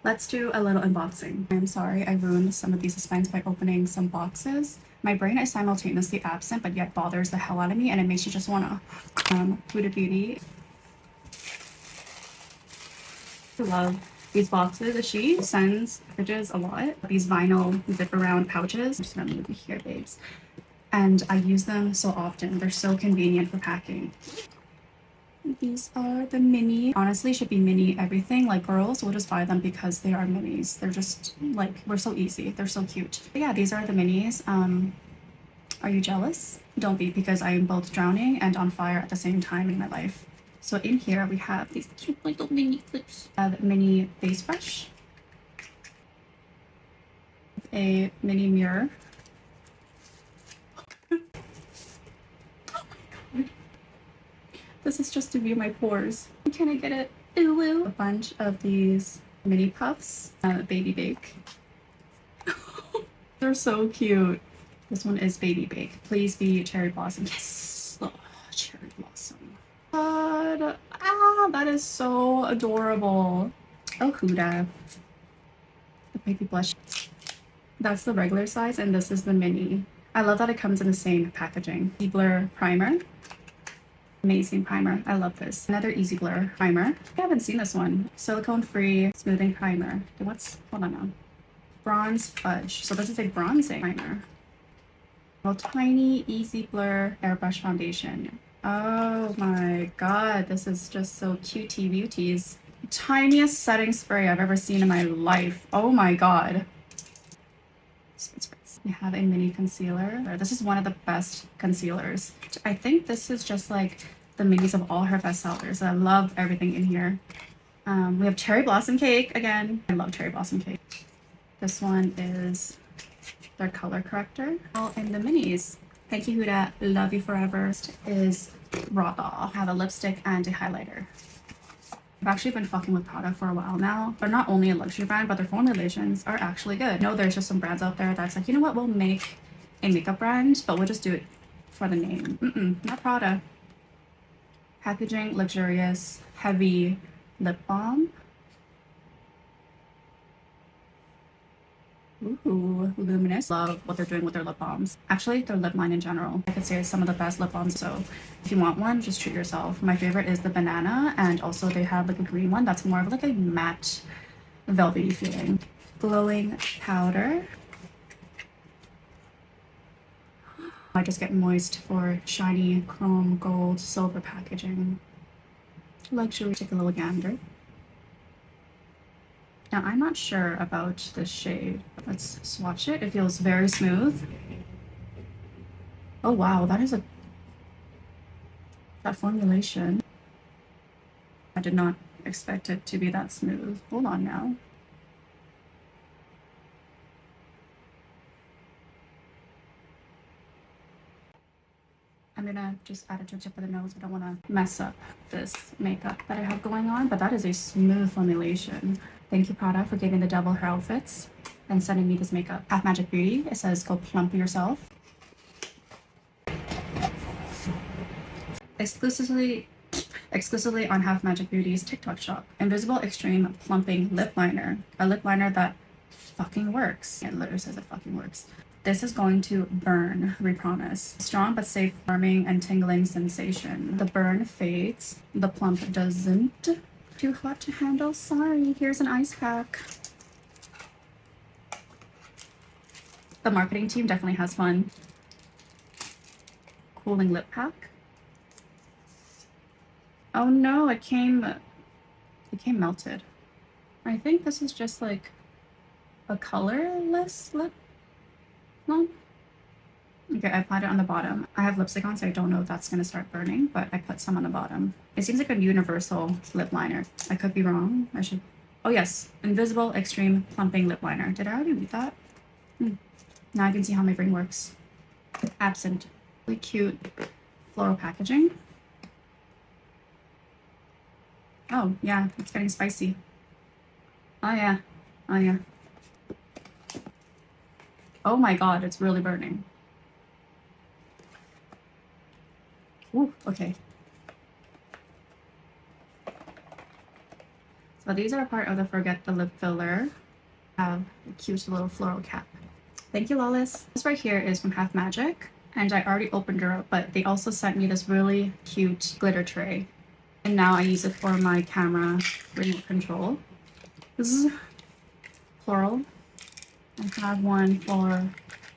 Let's do a little unboxing. I'm sorry I ruined some of these dispense by opening some boxes. My brain is simultaneously absent, but yet bothers the hell out of me, and it makes you just wanna Huda Beauty. I love these boxes. She sends packages a lot. These vinyl zip around pouches. I'm just gonna move you here, babes. And I use them so often. They're so convenient for packing. These are the mini. Honestly, should be mini everything. Like girls will just buy them because they are minis. They're just like, we're so easy. They're so cute. But yeah, these are the minis. Are you jealous? Don't be, because I am both drowning and on fire at the same time in my life. So in here we have these cute little mini clips. Mini face brush, a mini mirror. This is just to view my pores. Can I get it? Ooh, ooh. A bunch of these mini puffs, baby bake. They're so cute. This one is baby bake. Please be cherry blossom. Yes, oh, cherry blossom. God, that is so adorable. Oh, Huda. The baby blush. That's the regular size, and this is the mini. I love that it comes in the same packaging. Blur primer. Amazing primer. I love this. Another Easy Blur primer. I haven't seen this one. Silicone free smoothing primer. Hold on now. Bronze fudge. So this is a bronzing primer. A tiny Easy Blur airbrush foundation. Oh my god, this is just so cutie beauties. Tiniest setting spray I've ever seen in my life. Oh my god. We have a mini concealer. This is one of the best concealers. I think this is just like the minis of all her bestsellers. I love everything in here. We have Cherry Blossom Cake again. I love Cherry Blossom Cake. This one is their color corrector. All in the minis. Thank you, Huda. Love you forever. Is Raw. I have a lipstick and a highlighter. I've actually been fucking with Prada for a while now. They're not only a luxury brand, but their formulations are actually good. No, there's just some brands out there that's like, you know what, we'll make a makeup brand, but we'll just do it for the name. Not Prada. Packaging, luxurious, heavy lip balm. Ooh, luminous. Love what they're doing with their lip balms. Actually, their lip line in general, I could say is some of the best lip balms. So if you want one, just treat yourself. My favorite is the banana, and also they have like a green one that's more of like a matte, velvety feeling. Glowing powder. I just get moist for shiny chrome gold silver packaging. Luxury. Take a little gander. Now, I'm not sure about this shade. Let's swatch it. It feels very smooth. Oh wow, that formulation. I did not expect it to be that smooth. Hold on now. I'm gonna just add it to the tip of the nose. I don't want to mess up this makeup that I have going on, but that is a smooth formulation. Thank you, Prada, for giving the devil her outfits and sending me this makeup. Half Magic Beauty. It says go plump yourself. Exclusively on Half Magic Beauty's TikTok shop. Invisible Extreme Plumping Lip Liner. A lip liner that fucking works. It literally says it fucking works. This is going to burn, we promise. Strong but safe, warming and tingling sensation. The burn fades. The plump doesn't. Too hot to handle? Sorry, here's an ice pack. The marketing team definitely has fun. Cooling lip pack. Oh no, it came melted. I think this is just like a colorless lip. No. Okay, I applied it on the bottom. I have lipstick on, so I don't know if that's gonna start burning, but I put some on the bottom. It seems like a universal lip liner. I could be wrong. I should. Oh yes, Invisible Extreme Plumping Lip Liner. Did I already read that? Now I can see how my brain works. Absent. Really cute floral packaging. Oh yeah, it's getting spicy. Oh yeah. Oh yeah. Oh my god, it's really burning. Ooh, okay. So But these are part of the Forget the Lip Filler. Have a cute little floral cap. Thank you, Lawless. This right here is from Half Magic, and I already opened her up, but they also sent me this really cute glitter tray. And now I use it for my camera remote control. This is floral. I have one for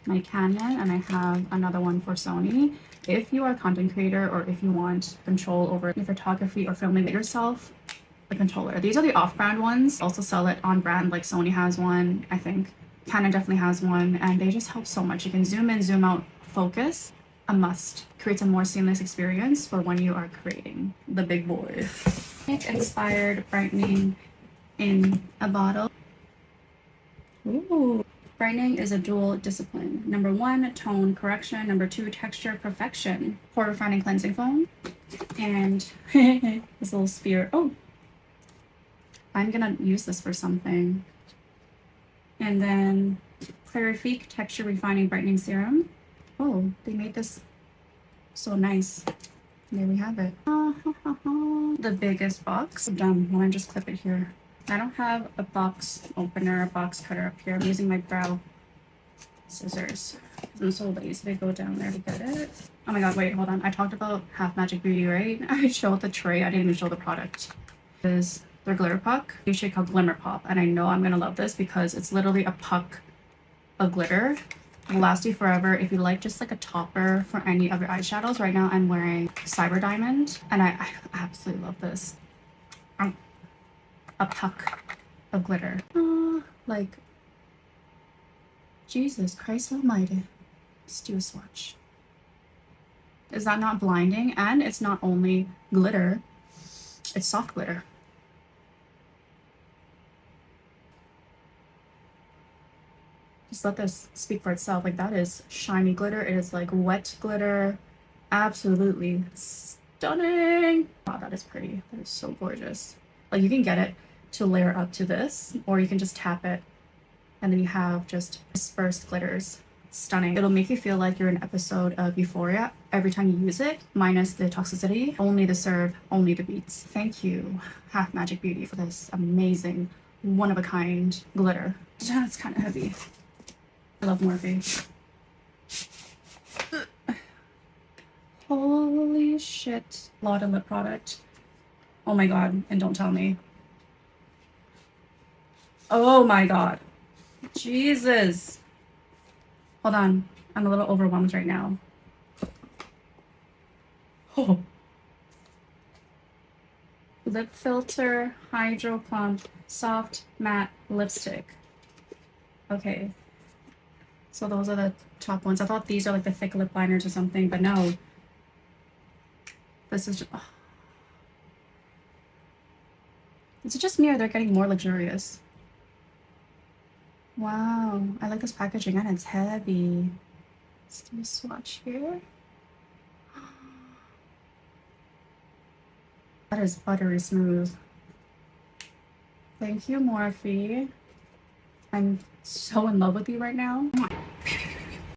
my Canon, and I have another one for Sony. If you are a content creator or if you want control over your photography or filming it yourself, the controller. These are the off-brand ones. Also sell it on brand, like Sony has one, I think. Canon definitely has one, and they just help so much. You can zoom in, zoom out, focus. A must. Creates a more seamless experience for when you are creating the big boy. Inspired brightening in a bottle. Ooh. Brightening is a dual discipline. Number 1, tone correction. Number 2, texture perfection. Pore refining cleansing foam. And this little sphere. Oh, I'm gonna use this for something. And then Clarifique texture refining brightening serum. Oh, they made this so nice. There we have it. The biggest box. I'm done. Why don't I just clip it here? I don't have a box opener, a box cutter up here. I'm using my brow scissors. I'm so lazy to go down there to get it. Oh my god, wait, hold on. I talked about Half Magic Beauty, right? I showed the tray. I didn't even show the product. This is their glitter puck. Usually called Glimmer Pop. And I know I'm gonna love this because it's literally a puck of glitter. It'll last you forever. If you like just like a topper for any of your eyeshadows. Right now I'm wearing Cyber Diamond. And I absolutely love this. A puck of glitter. Like, Jesus Christ almighty. Let's do a swatch. Is that not blinding? And it's not only glitter, it's soft glitter. Just let this speak for itself. Like, that is shiny glitter. It is like wet glitter. Absolutely stunning. Wow, that is pretty. That is so gorgeous. Like, you can get it to layer up to this, or you can just tap it and then you have just dispersed glitters. Stunning. It'll make you feel like you're in an episode of Euphoria every time you use it, minus the toxicity. Only the serve, only the beats. Thank you, Half Magic Beauty, for this amazing, one-of-a-kind glitter. It's kind of heavy. I love Morphe. Holy shit. Lot of lip product. Oh my god, and don't tell me. Oh my god. Jesus. Hold on. I'm a little overwhelmed right now. Oh. Lip Filter Hydro Plump Soft Matte Lipstick. Okay. So those are the top ones. I thought these are like the thick lip liners or something, but no. This is just... Oh. Is it just me or they're getting more luxurious? Wow, I like this packaging and it's heavy. Let's do a swatch here. That is buttery smooth. Thank you, Morphe. I'm so in love with you right now.